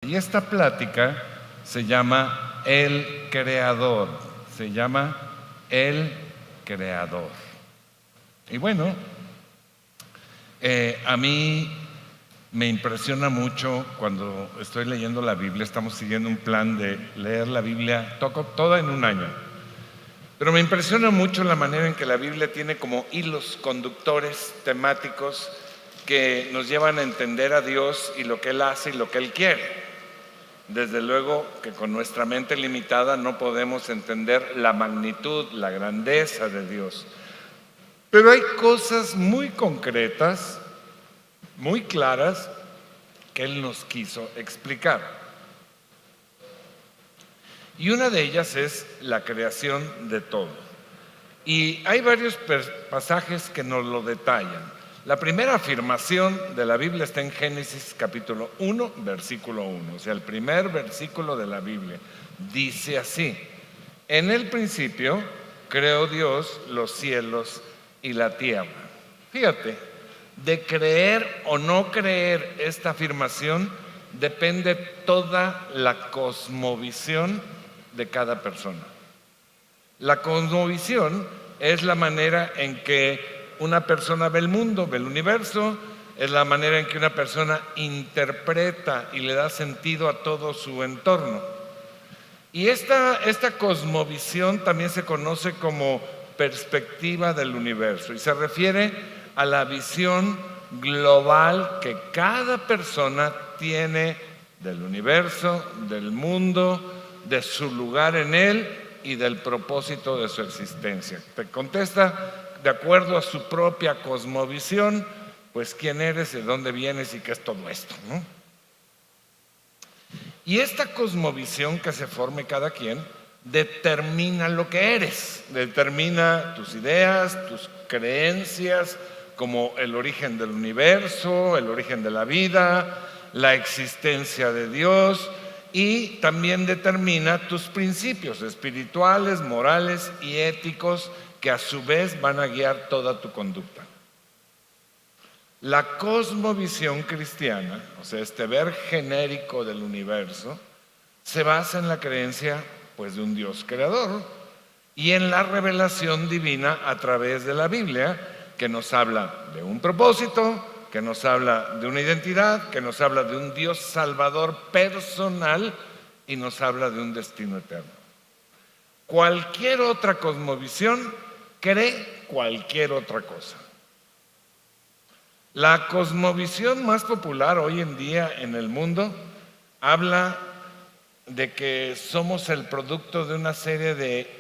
Y esta plática se llama El Creador. Se llama El Creador. Y bueno, a mí me impresiona mucho cuando estoy leyendo la Biblia. Estamos siguiendo un plan de leer la Biblia toda en un año. Pero me impresiona mucho la manera en que la Biblia tiene como hilos conductores temáticos que nos llevan a entender a Dios y lo que Él hace y lo que Él quiere. Desde luego que con nuestra mente limitada no podemos entender la magnitud, la grandeza de Dios. Pero hay cosas muy concretas, muy claras, que Él nos quiso explicar. Y una de ellas es la creación de todo. Y hay varios pasajes que nos lo detallan. La primera afirmación de la Biblia está en Génesis capítulo 1, versículo 1. O sea, el primer versículo de la Biblia. Dice así: en el principio creó Dios los cielos y la tierra. Fíjate, de creer o no creer esta afirmación depende toda la cosmovisión de cada persona. La cosmovisión es la manera en que una persona ve el mundo, ve el universo, es la manera en que una persona interpreta y le da sentido a todo su entorno. Y esta cosmovisión también se conoce como perspectiva del universo y se refiere a la visión global que cada persona tiene del universo, del mundo, de su lugar en él y del propósito de su existencia. Te contesta de acuerdo a su propia cosmovisión, pues quién eres, de dónde vienes y qué es todo esto, ¿no? Y esta cosmovisión que se forme cada quien determina lo que eres, determina tus ideas, tus creencias, como el origen del universo, el origen de la vida, la existencia de Dios, y también determina tus principios espirituales, morales y éticos que a su vez van a guiar toda tu conducta. La cosmovisión cristiana, o sea, este ver genérico del universo, se basa en la creencia, pues, de un Dios creador y en la revelación divina a través de la Biblia, que nos habla de un propósito, que nos habla de una identidad, que nos habla de un Dios salvador personal y nos habla de un destino eterno. Cualquier otra cosmovisión cree cualquier otra cosa. La cosmovisión más popular hoy en día en el mundo habla de que somos el producto de una serie de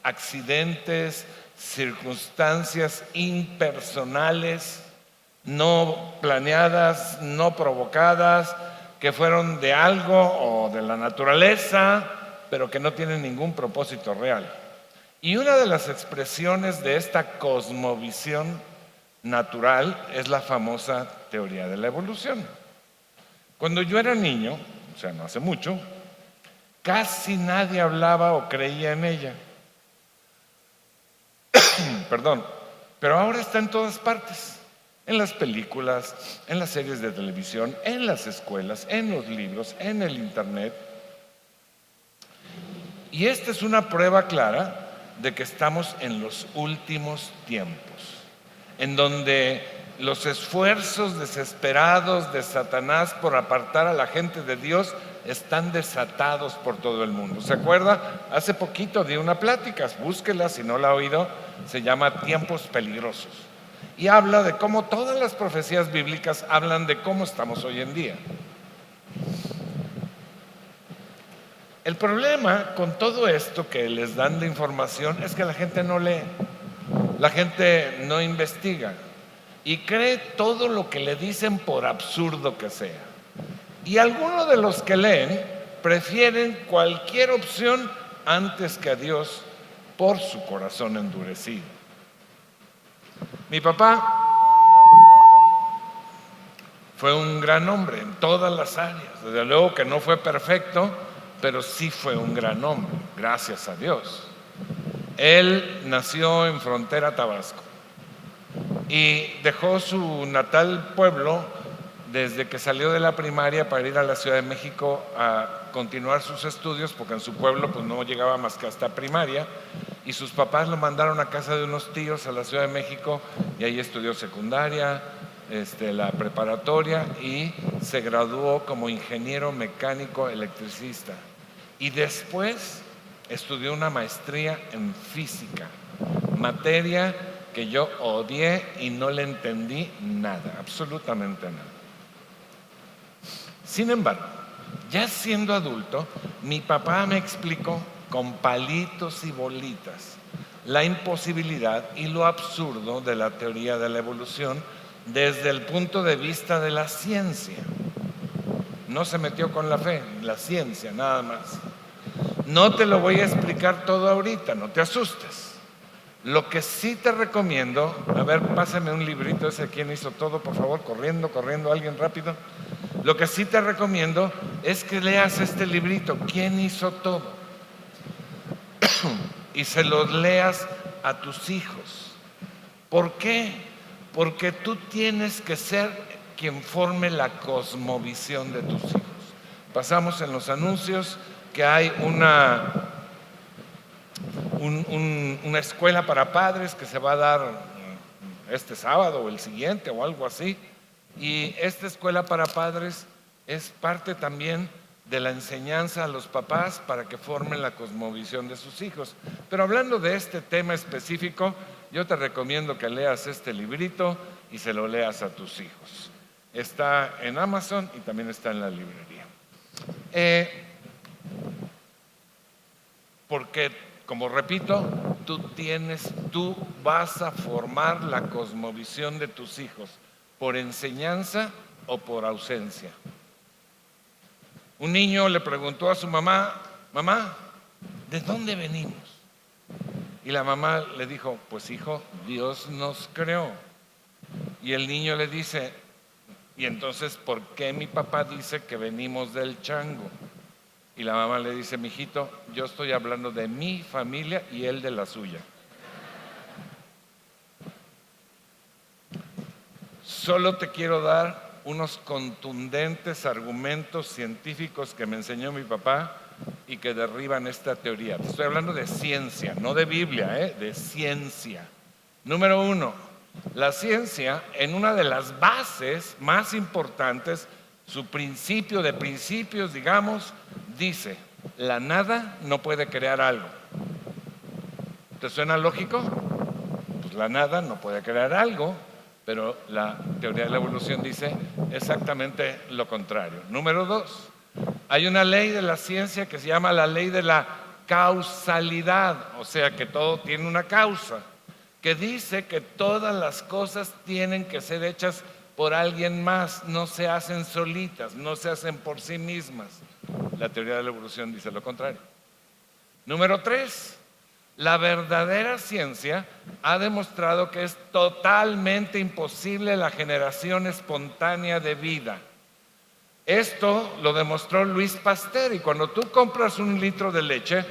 accidentes, circunstancias impersonales, no planeadas, no provocadas, que fueron de algo o de la naturaleza, pero que no tienen ningún propósito real. Y una de las expresiones de esta cosmovisión natural es la famosa teoría de la evolución. Cuando yo era niño, o sea, no hace mucho, casi nadie hablaba o creía en ella. Perdón, pero ahora está en todas partes. En las películas, en las series de televisión, en las escuelas, en los libros, en el internet. Y esta es una prueba clara de que estamos en los últimos tiempos, en donde los esfuerzos desesperados de Satanás por apartar a la gente de Dios están desatados por todo el mundo. ¿Se acuerda? Hace poquito di una plática, búsquela si no la ha oído, se llama Tiempos Peligrosos. Y habla de cómo todas las profecías bíblicas hablan de cómo estamos hoy en día. El problema con todo esto que les dan de información es que la gente no lee, la gente no investiga y cree todo lo que le dicen por absurdo que sea. Y algunos de los que leen prefieren cualquier opción antes que a Dios por su corazón endurecido. Mi papá fue un gran hombre en todas las áreas. Desde luego que no fue perfecto, pero sí fue un gran hombre, gracias a Dios. Él nació en Frontera, Tabasco, y dejó su natal pueblo desde que salió de la primaria para ir a la Ciudad de México a continuar sus estudios, porque en su pueblo pues no llegaba más que hasta primaria, y sus papás lo mandaron a casa de unos tíos a la Ciudad de México y ahí estudió secundaria, la preparatoria y se graduó como ingeniero mecánico electricista. Y después estudió una maestría en física, materia que yo odié y no le entendí nada, absolutamente nada. Sin embargo, ya siendo adulto, mi papá me explicó con palitos y bolitas la imposibilidad y lo absurdo de la teoría de la evolución desde el punto de vista de la ciencia. No se metió con la fe, la ciencia nada más. No te lo voy a explicar todo ahorita, no te asustes. Lo que sí te recomiendo, a ver, pásame un librito ese, ¿quién hizo todo? Por favor, corriendo, alguien rápido. Lo que sí te recomiendo es que leas este librito, ¿quién hizo todo? Y se los leas a tus hijos. ¿Por qué? Porque tú tienes que ser quien forme la cosmovisión de tus hijos. Pasamos en los anuncios que hay una escuela para padres que se va a dar este sábado o el siguiente o algo así. Y esta escuela para padres es parte también de la enseñanza a los papás para que formen la cosmovisión de sus hijos. Pero hablando de este tema específico, yo te recomiendo que leas este librito y se lo leas a tus hijos. Está en Amazon y también está en la librería. Porque, como repito, tú vas a formar la cosmovisión de tus hijos por enseñanza o por ausencia. Un niño le preguntó a su mamá, mamá, ¿de dónde venimos? Y la mamá le dijo, pues hijo, Dios nos creó. Y el niño le dice, ¿y entonces por qué mi papá dice que venimos del chango? Y la mamá le dice, mijito, yo estoy hablando de mi familia y él de la suya. Solo te quiero dar unos contundentes argumentos científicos que me enseñó mi papá y que derriban esta teoría. Te estoy hablando de ciencia, no de Biblia, de ciencia. Número 1, la ciencia, en una de las bases más importantes, su principio de principios, digamos, dice, la nada no puede crear algo. ¿Te suena lógico? Pues la nada no puede crear algo, pero la teoría de la evolución dice exactamente lo contrario. Número 2, hay una ley de la ciencia que se llama la ley de la causalidad, o sea que todo tiene una causa, que dice que todas las cosas tienen que ser hechas por alguien más, no se hacen solitas, no se hacen por sí mismas. La teoría de la evolución dice lo contrario. Número 3, la verdadera ciencia ha demostrado que es totalmente imposible la generación espontánea de vida. Esto lo demostró Luis Pasteur, y cuando tú compras un litro de leche,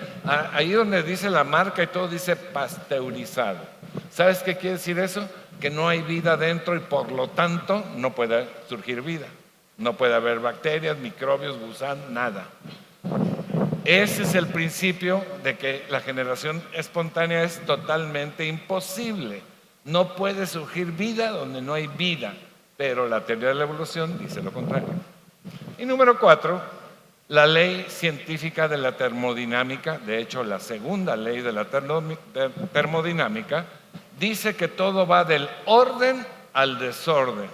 ahí donde dice la marca y todo dice pasteurizado. ¿Sabes qué quiere decir eso? Que no hay vida dentro y por lo tanto no puede surgir vida. No puede haber bacterias, microbios, gusanos, nada. Ese es el principio de que la generación espontánea es totalmente imposible. No puede surgir vida donde no hay vida, pero la teoría de la evolución dice lo contrario. Y número 4, la ley científica de la termodinámica, de hecho la segunda ley de la termodinámica, dice que todo va del orden al desorden,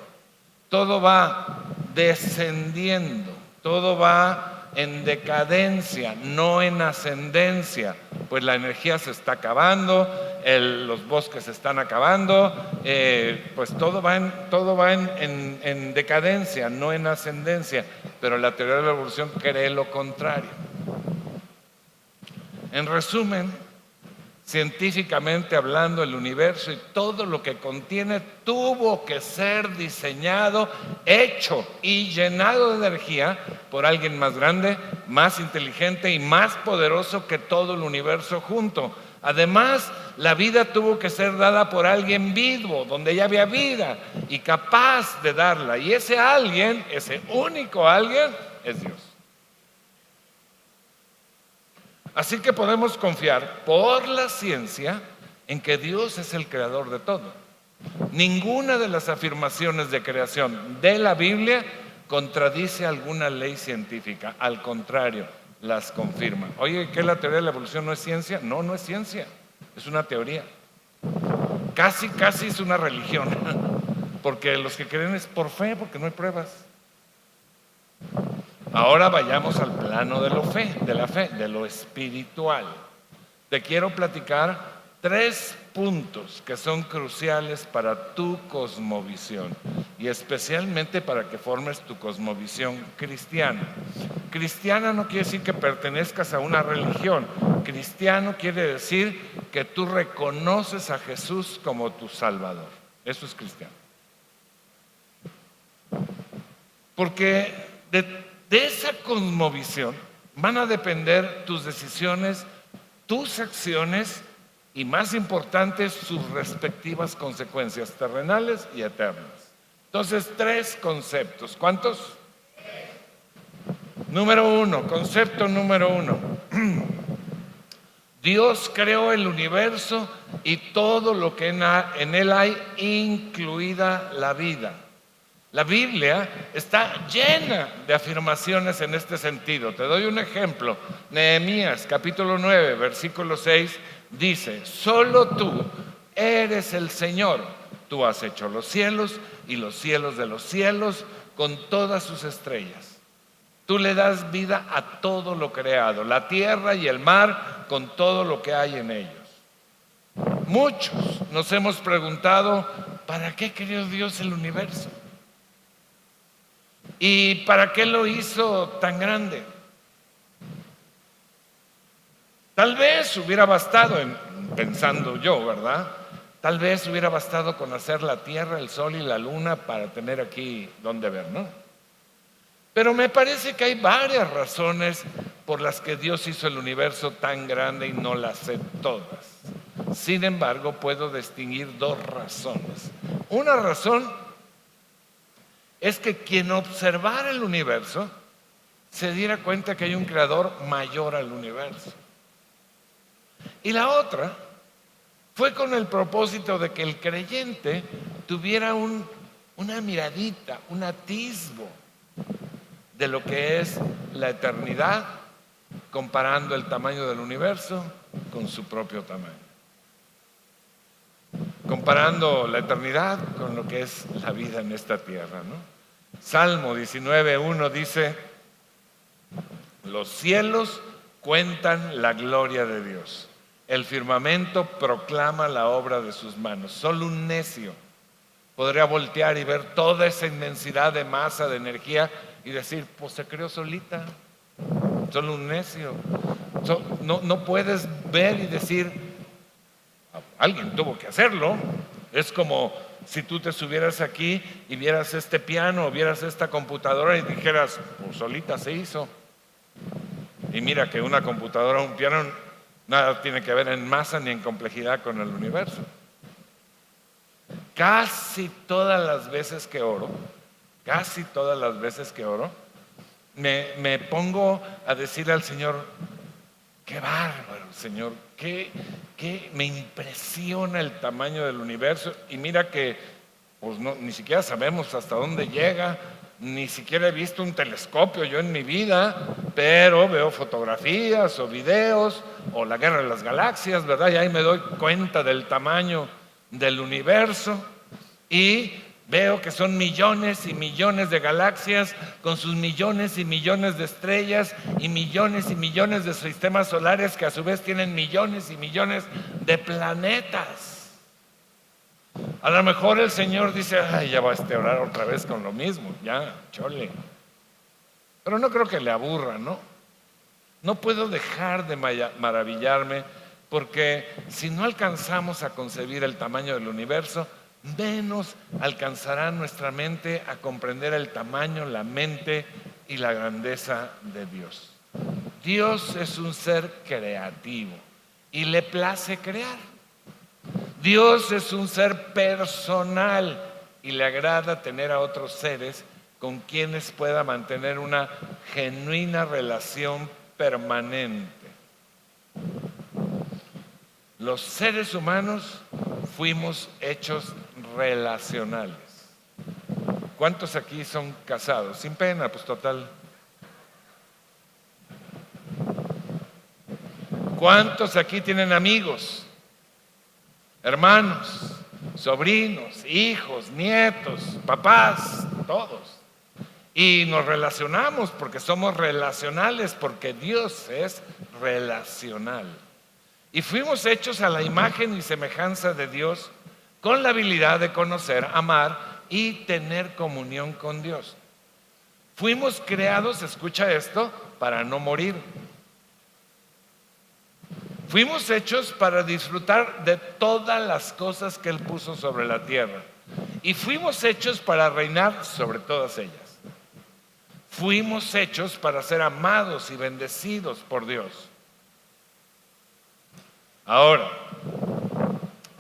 todo va descendiendo, todo va en decadencia, no en ascendencia, pues la energía se está acabando, los bosques se están acabando, pues todo va en decadencia, no en ascendencia, pero la teoría de la evolución cree lo contrario. En resumen, científicamente hablando, el universo y todo lo que contiene tuvo que ser diseñado, hecho y llenado de energía por alguien más grande, más inteligente y más poderoso que todo el universo junto. Además, la vida tuvo que ser dada por alguien vivo, donde ya había vida y capaz de darla. Y ese alguien, ese único alguien, es Dios. Así que podemos confiar por la ciencia en que Dios es el creador de todo. Ninguna de las afirmaciones de creación de la Biblia contradice alguna ley científica. Al contrario, las confirma. Oye, ¿qué la teoría de la evolución no es ciencia? No, no es ciencia, es una teoría. Casi es una religión, porque los que creen es por fe, porque no hay pruebas. Ahora vayamos al plano de la fe, de lo espiritual. Te quiero platicar 3 puntos que son cruciales para tu cosmovisión y especialmente para que formes tu cosmovisión cristiana. Cristiana no quiere decir que pertenezcas a una religión. Cristiano quiere decir que tú reconoces a Jesús como tu Salvador. Eso es cristiano. Porque de esa cosmovisión van a depender tus decisiones, tus acciones y, más importantes, sus respectivas consecuencias terrenales y eternas. Entonces, 3 conceptos. ¿Cuántos? Concepto número 1. Dios creó el universo y todo lo que en él hay, incluida la vida. La Biblia está llena de afirmaciones en este sentido. Te doy un ejemplo. Nehemías capítulo 9, versículo 6 dice: solo tú eres el Señor. Tú has hecho los cielos y los cielos de los cielos con todas sus estrellas. Tú le das vida a todo lo creado, la tierra y el mar con todo lo que hay en ellos. Muchos nos hemos preguntado, ¿para qué creó Dios el universo? ¿Y para qué lo hizo tan grande? Tal vez hubiera bastado, pensando yo, ¿verdad? Tal vez hubiera bastado con hacer la tierra, el sol y la luna para tener aquí donde ver, ¿no? Pero me parece que hay varias razones por las que Dios hizo el universo tan grande y no las sé todas. Sin embargo, puedo distinguir 2 razones. Una razón es que quien observara el universo se diera cuenta que hay un creador mayor al universo. Y la otra fue con el propósito de que el creyente tuviera una miradita, un atisbo de lo que es la eternidad, comparando el tamaño del universo con su propio tamaño. Comparando la eternidad con lo que es la vida en esta tierra, ¿no? Salmo 19:1 dice: los cielos cuentan la gloria de Dios, el firmamento proclama la obra de sus manos. Solo un necio podría voltear y ver toda esa inmensidad de masa, de energía y decir, pues se creó solita. Solo un necio. No puedes ver y decir, alguien tuvo que hacerlo. Es como si tú te subieras aquí y vieras este piano o vieras esta computadora y dijeras, pues solita se hizo. Y mira que una computadora o un piano nada tiene que ver en masa ni en complejidad con el universo. Casi todas las veces que oro, me pongo a decirle al Señor, qué bárbaro, Señor, que me impresiona el tamaño del universo. Y mira que pues ni siquiera sabemos hasta dónde llega, ni siquiera he visto un telescopio yo en mi vida, pero veo fotografías o videos o la Guerra de las Galaxias, ¿verdad? Y ahí me doy cuenta del tamaño del universo y veo que son millones y millones de galaxias con sus millones y millones de estrellas y millones de sistemas solares que a su vez tienen millones y millones de planetas. A lo mejor el Señor dice, ay, ya va a orar otra vez con lo mismo, ya, chole. Pero no creo que le aburra, ¿no? No puedo dejar de maravillarme porque si no alcanzamos a concebir el tamaño del universo, menos alcanzará nuestra mente a comprender el tamaño, la mente y la grandeza de Dios. Dios es un ser creativo y le place crear. Dios es un ser personal y le agrada tener a otros seres con quienes pueda mantener una genuina relación permanente. Los seres humanos fuimos hechos relacionales. ¿Cuántos aquí son casados? Sin pena, pues total. ¿Cuántos aquí tienen amigos, hermanos, sobrinos, hijos, nietos, papás, todos? Y nos relacionamos porque somos relacionales, porque Dios es relacional. Y fuimos hechos a la imagen y semejanza de Dios, con la habilidad de conocer, amar y tener comunión con Dios. Fuimos creados, escucha esto, para no morir. Fuimos hechos para disfrutar de todas las cosas que Él puso sobre la tierra. Y fuimos hechos para reinar sobre todas ellas. Fuimos hechos para ser amados y bendecidos por Dios. Ahora,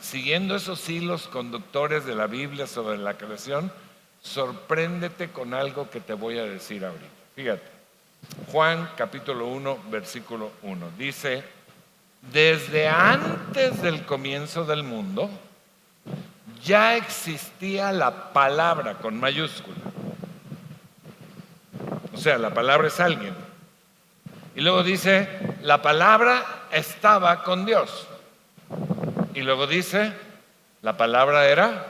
siguiendo esos hilos conductores de la Biblia sobre la creación, sorpréndete con algo que te voy a decir ahorita. Fíjate, Juan capítulo 1, versículo 1, dice: desde antes del comienzo del mundo, ya existía la palabra con mayúscula. O sea, la palabra es alguien. Y luego dice, la palabra estaba con Dios. Y luego dice, la palabra era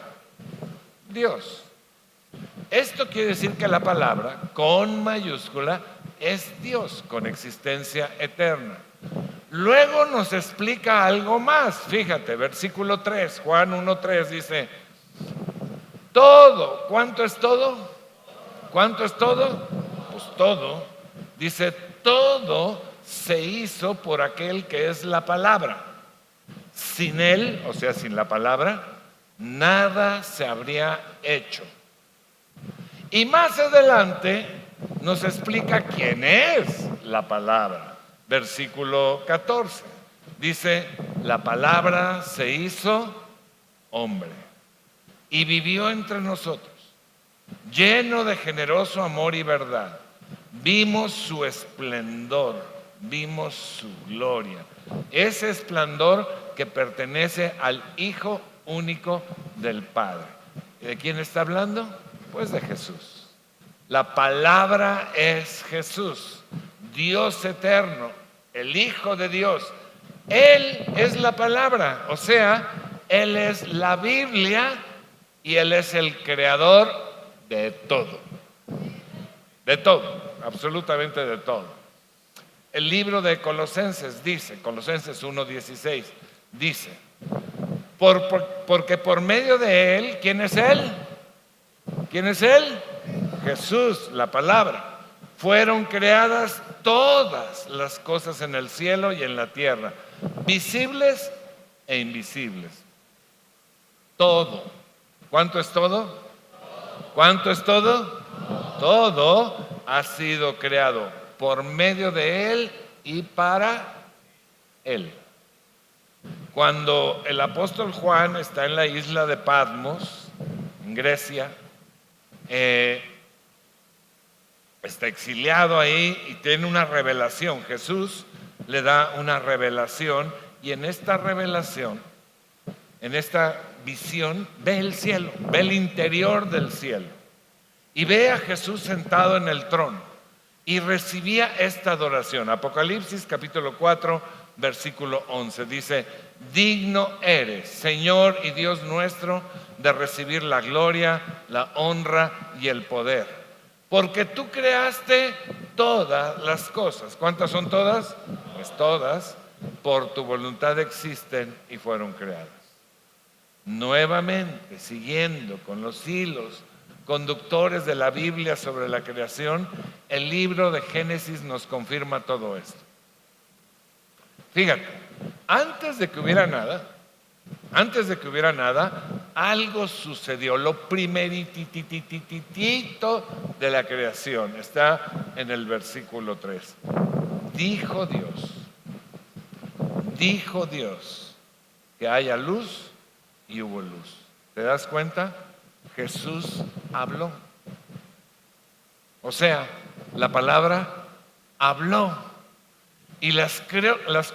Dios. Esto quiere decir que la palabra con mayúscula es Dios con existencia eterna. Luego nos explica algo más. Fíjate, versículo 3, Juan 1:3 dice, todo, ¿cuánto es todo? ¿Cuánto es todo? Pues todo. Dice, todo se hizo por aquel que es la palabra. Sin él, o sea, sin la palabra, nada se habría hecho. Y más adelante nos explica quién es la palabra. Versículo 14 dice, la palabra se hizo hombre y vivió entre nosotros, lleno de generoso amor y verdad. Vimos su esplendor, vimos su gloria, ese esplendor que pertenece al Hijo único del Padre. ¿De quién está hablando? Pues de Jesús. La palabra es Jesús, Dios eterno, el Hijo de Dios. Él es la palabra, o sea, Él es la Biblia y Él es el creador de todo. De todo, absolutamente de todo. El libro de Colosenses dice, Colosenses 1:16, dice, porque por medio de Él, ¿quién es Él? ¿Quién es Él? Jesús, la palabra. Fueron creadas todas las cosas en el cielo y en la tierra, visibles e invisibles. Todo. ¿Cuánto es todo? ¿Cuánto es todo? Todo ha sido creado por medio de Él y para Él. Cuando el apóstol Juan está en la isla de Patmos, en Grecia, está exiliado ahí y tiene una revelación. Jesús le da una revelación y en esta revelación, en esta visión, ve el cielo, ve el interior del cielo y ve a Jesús sentado en el trono y recibía esta adoración. Apocalipsis capítulo 4, versículo 11 dice, digno eres, Señor y Dios nuestro, de recibir la gloria, la honra y el poder, porque tú creaste todas las cosas. ¿Cuántas son todas? Pues todas, por tu voluntad existen y fueron creadas. Nuevamente, siguiendo con los hilos conductores de la Biblia sobre la creación, el libro de Génesis nos confirma todo esto. Fíjate, antes de que hubiera nada, algo sucedió. Lo primeritititito de la creación dijo Dios que haya luz y hubo luz. ¿Te das cuenta? Jesús habló. O sea, la palabra habló y las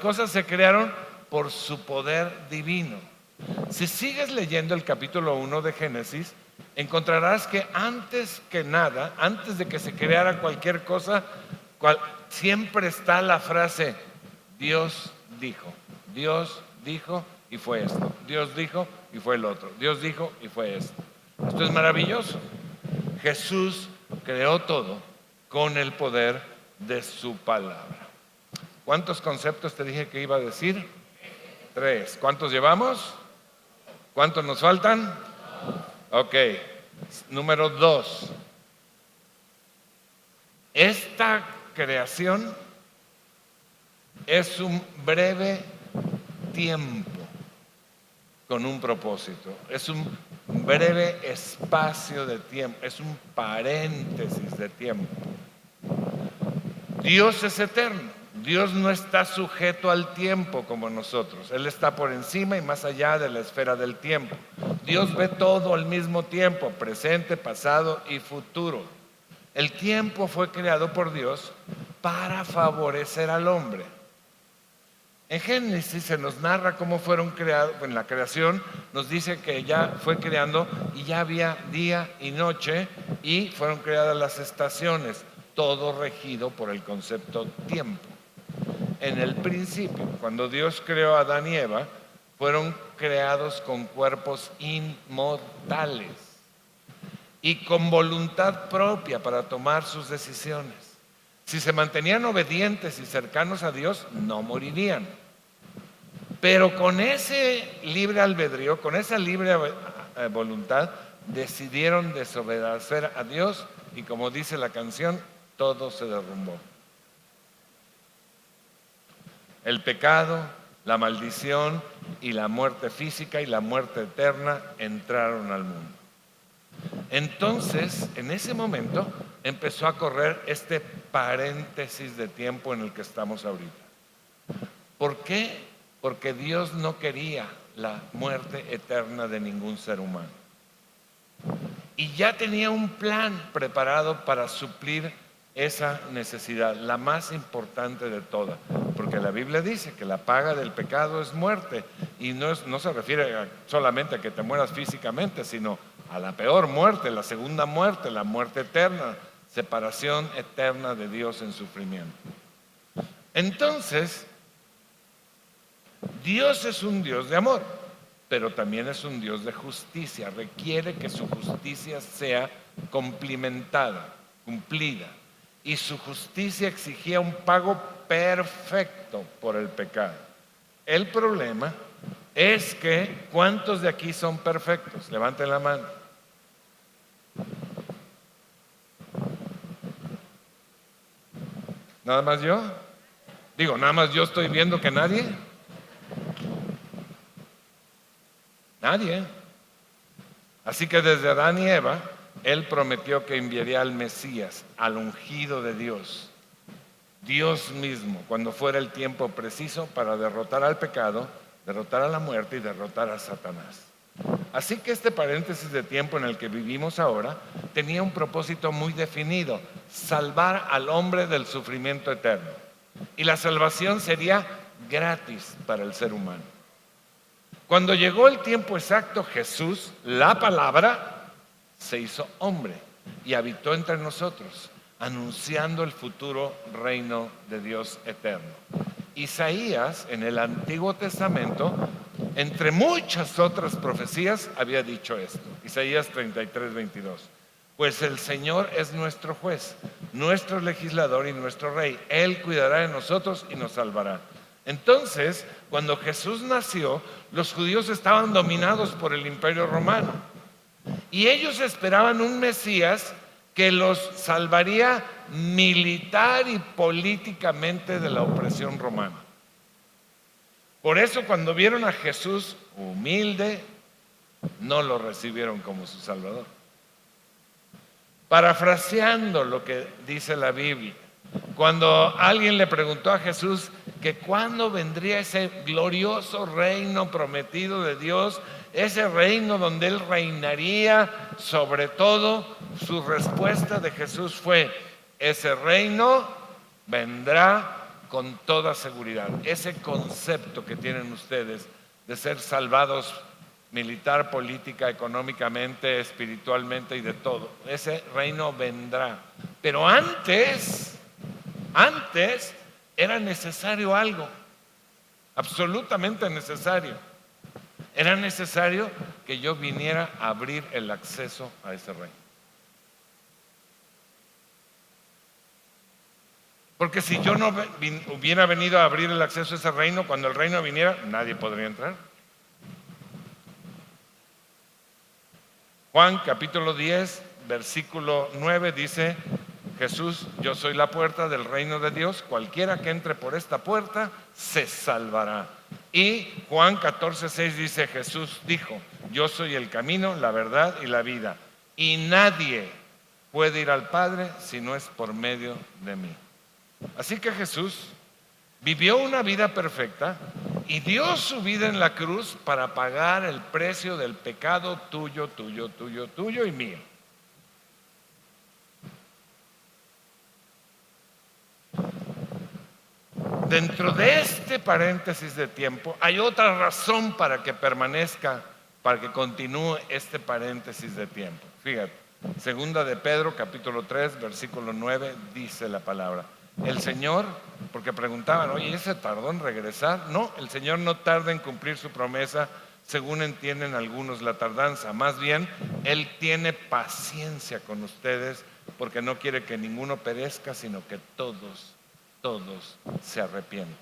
cosas se crearon por su poder divino. Si sigues leyendo el capítulo 1 de Génesis, encontrarás que antes que nada, antes de que se creara cualquier cosa, siempre está la frase: Dios dijo y fue esto. Dios dijo y fue el otro. Dios dijo y fue esto. Esto es maravilloso. Jesús creó todo con el poder de su palabra. ¿Cuántos conceptos te dije que iba a decir? 3. ¿Cuántos llevamos? ¿Cuántos nos faltan? Ok. Número 2. Esta creación es un breve tiempo con un propósito. Es un breve espacio de tiempo. Es un paréntesis de tiempo. Dios es eterno. Dios no está sujeto al tiempo como nosotros. Él está por encima y más allá de la esfera del tiempo. Dios ve todo al mismo tiempo, presente, pasado y futuro. El tiempo fue creado por Dios para favorecer al hombre. En Génesis se nos narra cómo fueron creados. En la creación nos dice que ya fue creando y ya había día y noche y fueron creadas las estaciones, todo regido por el concepto tiempo. En el principio, cuando Dios creó a Adán y Eva, fueron creados con cuerpos inmortales y con voluntad propia para tomar sus decisiones. Si se mantenían obedientes y cercanos a Dios, no morirían. Pero con ese libre albedrío, con esa libre voluntad, decidieron desobedecer a Dios y, como dice la canción, todo se derrumbó. El pecado, la maldición y la muerte física y la muerte eterna entraron al mundo. Entonces, en ese momento, empezó a correr este paréntesis de tiempo en el que estamos ahorita. ¿Por qué? Porque Dios no quería la muerte eterna de ningún ser humano. Y ya tenía un plan preparado para suplir esa necesidad, la más importante de todas. Porque la Biblia dice que la paga del pecado es muerte. Y no se refiere solamente a que te mueras físicamente, sino a la peor muerte, la segunda muerte, la muerte eterna, separación eterna de Dios en sufrimiento. Entonces, Dios es un Dios de amor, pero también es un Dios de justicia. Requiere que su justicia sea cumplida. Y su justicia exigía un pago perfecto por el pecado. El problema es que, ¿cuántos de aquí son perfectos? Levanten la mano. ¿Nada más yo? Nada más yo estoy viendo que nadie. Nadie. Así que desde Adán y Eva, Él prometió que enviaría al Mesías, al ungido de Dios, Dios mismo, cuando fuera el tiempo preciso para derrotar al pecado, derrotar a la muerte y derrotar a Satanás. Así que este paréntesis de tiempo en el que vivimos ahora tenía un propósito muy definido: salvar al hombre del sufrimiento eterno. Y la salvación sería gratis para el ser humano. Cuando llegó el tiempo exacto, Jesús, la palabra, se hizo hombre y habitó entre nosotros, anunciando el futuro reino de Dios eterno. Isaías, en el Antiguo Testamento, entre muchas otras profecías, había dicho esto. Isaías 33:22. Pues el Señor es nuestro juez, nuestro legislador y nuestro rey. Él cuidará de nosotros y nos salvará. Entonces, cuando Jesús nació, los judíos estaban dominados por el Imperio Romano. Y ellos esperaban un Mesías que los salvaría militar y políticamente de la opresión romana. Por eso, cuando vieron a Jesús humilde, no lo recibieron como su Salvador. Parafraseando lo que dice la Biblia, cuando alguien le preguntó a Jesús que cuándo vendría ese glorioso reino prometido de Dios, ese reino donde Él reinaría sobre todo. Su respuesta de Jesús fue: ese reino vendrá con toda seguridad. Ese concepto que tienen ustedes de ser salvados militar, política, económicamente, espiritualmente y de todo, ese reino vendrá. Pero antes era necesario algo, absolutamente necesario. Era necesario que yo viniera a abrir el acceso a ese reino. Porque si yo no hubiera venido a abrir el acceso a ese reino, cuando el reino viniera, nadie podría entrar. Juan capítulo 10, versículo 9 dice Jesús: yo soy la puerta del reino de Dios, cualquiera que entre por esta puerta se salvará. Y Juan 14, 6 dice: Jesús dijo: yo soy el camino, la verdad y la vida, y nadie puede ir al Padre si no es por medio de mí. Así que Jesús vivió una vida perfecta y dio su vida en la cruz para pagar el precio del pecado tuyo, tuyo, tuyo, tuyo y mío. Dentro de este paréntesis de tiempo hay otra razón para que permanezca, para que continúe este paréntesis de tiempo. Fíjate, segunda de Pedro capítulo 3 versículo 9 dice la palabra: el Señor, porque preguntaban, oye, ¿ese tardó en regresar? No, el Señor no tarda en cumplir su promesa, según entienden algunos la tardanza. Más bien, Él tiene paciencia con ustedes, porque no quiere que ninguno perezca, sino que todos se arrepientan.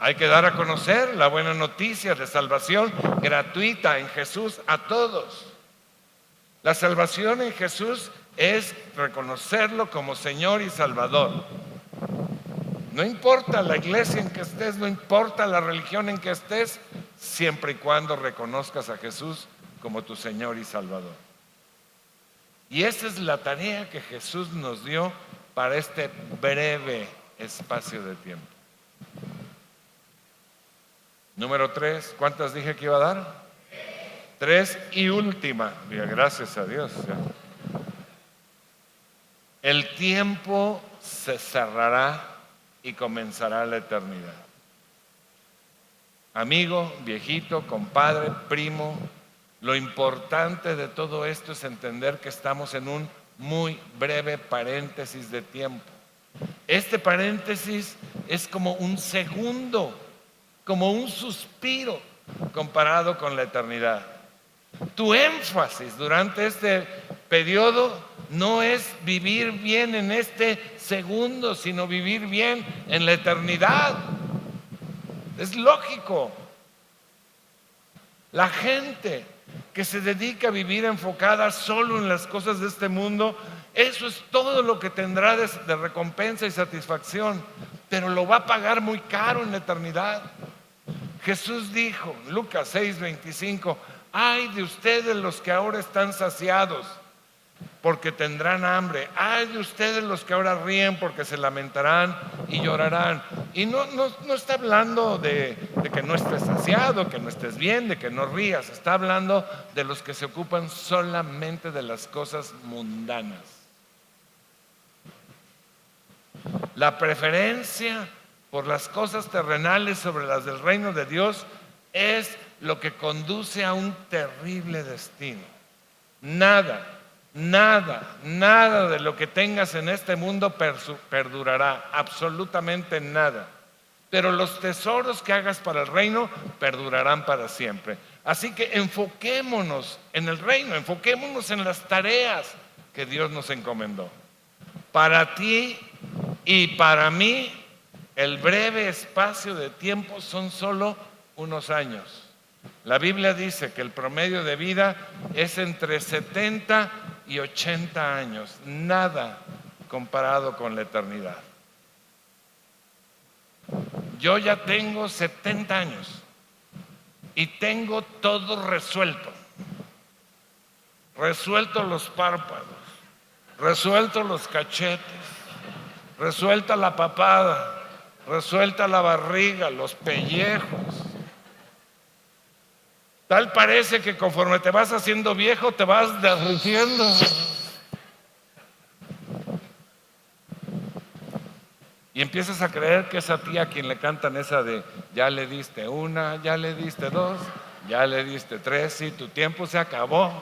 Hay que dar a conocer la buena noticia de salvación gratuita en Jesús a todos. La salvación en Jesús es reconocerlo como Señor y Salvador. No importa la iglesia en que estés, no importa la religión en que estés, siempre y cuando reconozcas a Jesús como tu Señor y Salvador. Y esa es la tarea que Jesús nos dio para este breve espacio de tiempo. Número 3, ¿cuántas dije que iba a dar? 3 y última. Bien, gracias a Dios. El tiempo se cerrará y comenzará la eternidad. Amigo, viejito, compadre, primo, lo importante de todo esto es entender que estamos en un muy breve paréntesis de tiempo. Este paréntesis es como un segundo, como un suspiro comparado con la eternidad. Tu énfasis durante este periodo no es vivir bien en este segundo, sino vivir bien en la eternidad. Es lógico. La gente que se dedica a vivir enfocada solo en las cosas de este mundo, eso es todo lo que tendrá de recompensa y satisfacción, pero lo va a pagar muy caro en la eternidad. Jesús dijo, Lucas 6:25, ay de ustedes los que ahora están saciados, porque tendrán hambre. Ay de ustedes los que ahora ríen, porque se lamentarán y llorarán. Y no está hablando de que no estés saciado, que no estés bien, de que no rías. Está hablando de los que se ocupan solamente de las cosas mundanas. La preferencia por las cosas terrenales sobre las del reino de Dios es lo que conduce a un terrible destino. Nada de lo que tengas en este mundo perdurará, absolutamente nada. Pero los tesoros que hagas para el reino perdurarán para siempre. Así que enfoquémonos en el reino, enfoquémonos en las tareas que Dios nos encomendó. Para ti y para mí, el breve espacio de tiempo son solo unos años. La Biblia dice que el promedio de vida es entre 70 y 80 años, nada comparado con la eternidad. Yo ya tengo 70 años y tengo todo resuelto. Resuelto los párpados, resuelto los cachetes, resuelta la papada, resuelta la barriga, los pellejos. Tal parece que conforme te vas haciendo viejo, te vas derritiendo. Y empiezas a creer que esa tía a quien le cantan esa de ya le diste una, ya le diste dos, ya le diste tres, y tu tiempo se acabó.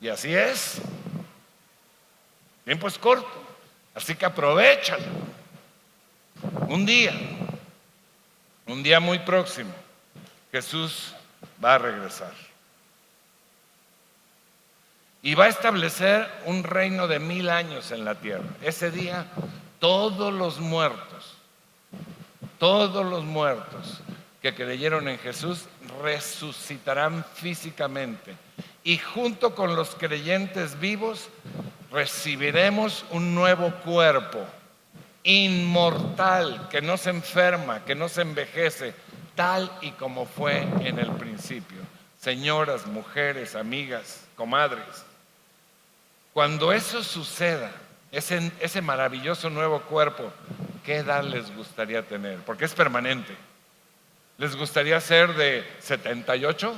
Y así es. El tiempo es corto, así que aprovéchalo. Un día muy próximo, Jesús va a regresar. Y va a establecer un reino de 1000 años en la tierra. Ese día, todos los muertos que creyeron en Jesús resucitarán físicamente. Y junto con los creyentes vivos, recibiremos un nuevo cuerpo inmortal, que no se enferma, que no se envejece, tal y como fue en el principio. Señoras, mujeres, amigas, comadres, cuando eso suceda, ese maravilloso nuevo cuerpo, ¿qué edad les gustaría tener? Porque es permanente. ¿Les gustaría ser de 78?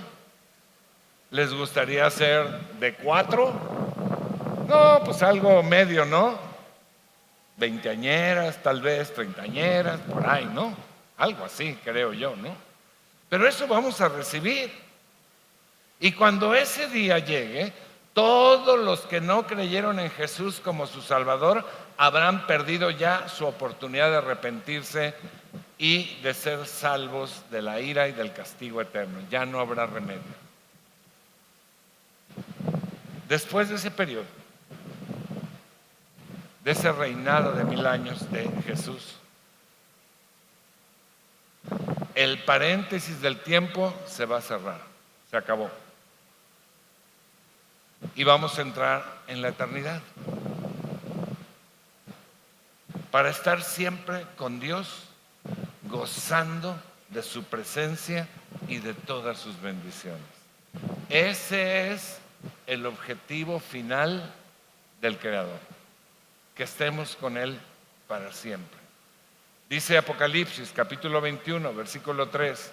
¿Les gustaría ser de 4? No, pues algo medio, ¿no? Veinteañeras, tal vez treintañeras, por ahí, ¿no? Algo así, creo yo, ¿no? Pero eso vamos a recibir. Y cuando ese día llegue, todos los que no creyeron en Jesús como su Salvador habrán perdido ya su oportunidad de arrepentirse y de ser salvos de la ira y del castigo eterno. Ya no habrá remedio. Después de ese periodo, de ese reinado de 1000 años de Jesús, el paréntesis del tiempo se va a cerrar, se acabó. Y vamos a entrar en la eternidad para estar siempre con Dios, gozando de su presencia y de todas sus bendiciones. Ese es el objetivo final del Creador, que estemos con Él para siempre. Dice Apocalipsis capítulo 21, versículo 3: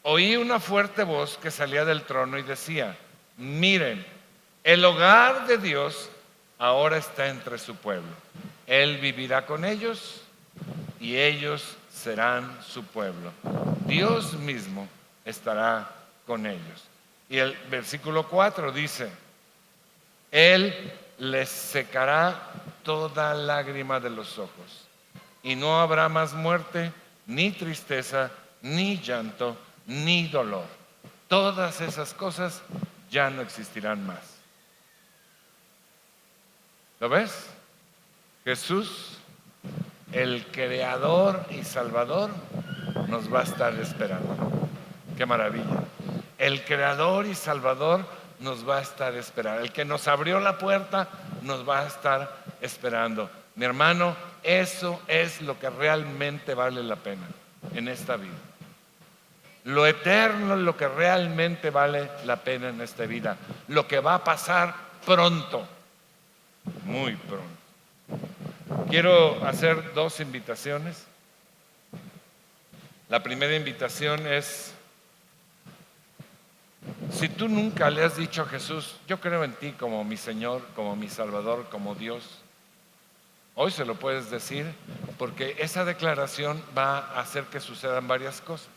oí una fuerte voz que salía del trono y decía: miren, el hogar de Dios ahora está entre su pueblo. Él vivirá con ellos y ellos serán su pueblo. Dios mismo estará con ellos. Y el versículo 4 dice: Él les secará toda lágrima de los ojos, y no habrá más muerte, ni tristeza, ni llanto, ni dolor. Todas esas cosas ya no existirán más. ¿Lo ves? Jesús, el Creador y Salvador, nos va a estar esperando. ¡Qué maravilla! El Creador y Salvador nos va a estar esperando. El que nos abrió la puerta nos va a estar esperando. Mi hermano, eso es lo que realmente vale la pena en esta vida. Lo eterno es lo que realmente vale la pena en esta vida. Lo que va a pasar pronto, muy pronto. Quiero hacer 2 invitaciones. La primera invitación es: si tú nunca le has dicho a Jesús, yo creo en ti como mi Señor, como mi Salvador, como Dios, hoy se lo puedes decir, porque esa declaración va a hacer que sucedan varias cosas.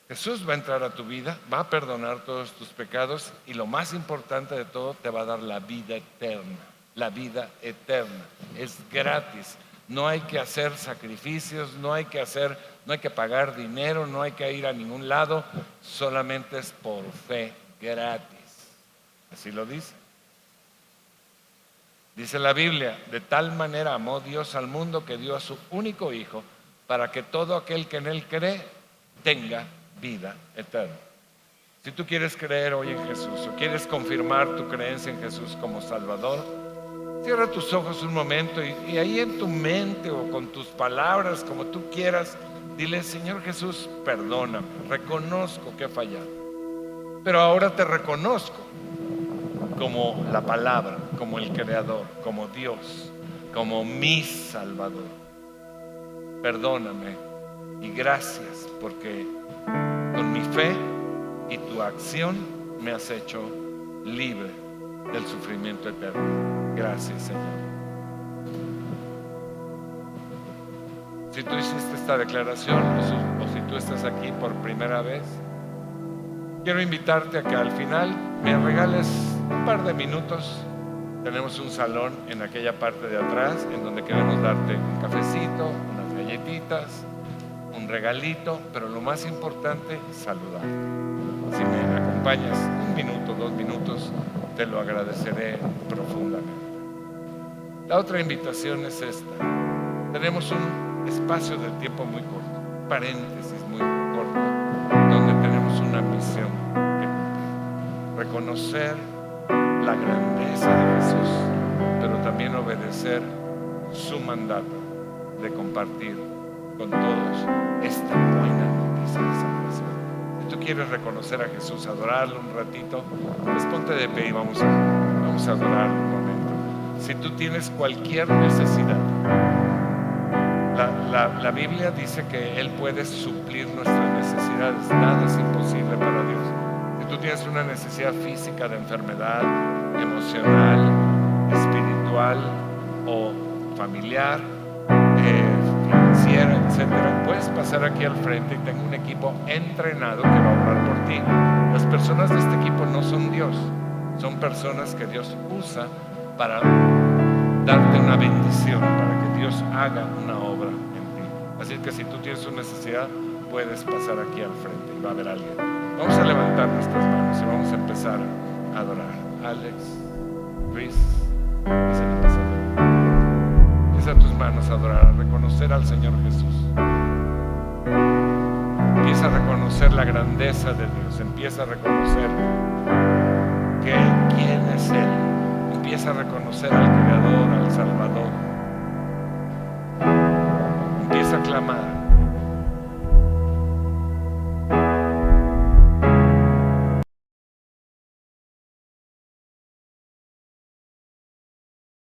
Jesús va a entrar a tu vida, va a perdonar todos tus pecados, y lo más importante de todo, te va a dar la vida eterna. La vida eterna es gratis. No hay que hacer sacrificios, no hay que pagar dinero, no hay que ir a ningún lado, solamente es por fe, gratis. Así lo dice. Dice la Biblia: de tal manera amó Dios al mundo que dio a su único Hijo, para que todo aquel que en Él cree tenga vida eterna. Si tú quieres creer hoy en Jesús, o quieres confirmar tu creencia en Jesús como Salvador, cierra tus ojos un momento y ahí en tu mente o con tus palabras, como tú quieras, dile: Señor Jesús, perdóname, reconozco que he fallado, pero ahora te reconozco como la palabra, como el Creador, como Dios. como mi Salvador. Perdóname y gracias porque con mi fe y tu acción me has hecho libre del sufrimiento eterno. Gracias, Señor. Si tú hiciste esta declaración o si tú estás aquí por primera vez, quiero invitarte a que al final me regales un par de minutos. Tenemos un salón en aquella parte de atrás en donde queremos darte un cafecito, unas galletitas, un regalito, pero lo más importante, saludar. Si me acompañas 1 minuto, 2 minutos, te lo agradeceré profundamente. La otra invitación es esta. Tenemos un espacio de tiempo muy corto, paréntesis muy corto, donde tenemos una misión que cumplir. Reconocer la grandeza de Jesús, pero también obedecer su mandato de compartir con todos esta buena noticia de salvación. Si tú quieres reconocer a Jesús, adorarlo un ratito, pues ponte de pie y vamos a adorar un momento. Si tú tienes cualquier necesidad, la Biblia dice que Él puede suplir nuestras necesidades. Nada es imposible para Dios. Si tú tienes una necesidad física de enfermedad, emocional, espiritual o familiar, financiera, etcétera, puedes pasar aquí al frente y tengo un equipo entrenado que va a orar por ti. Las personas de este equipo no son Dios, son personas que Dios usa para darte una bendición, para que Dios haga una obra en ti. Así que si tú tienes una necesidad, puedes pasar aquí al frente y va a haber alguien. Vamos a levantar nuestras manos y vamos a empezar a adorar. Alex, Luis, es el pasador. Empieza tus manos a adorar, a reconocer al Señor Jesús. Empieza a reconocer la grandeza de Dios. Empieza a reconocer quién es Él. Empieza a reconocer al Creador, al Salvador. Empieza a clamar.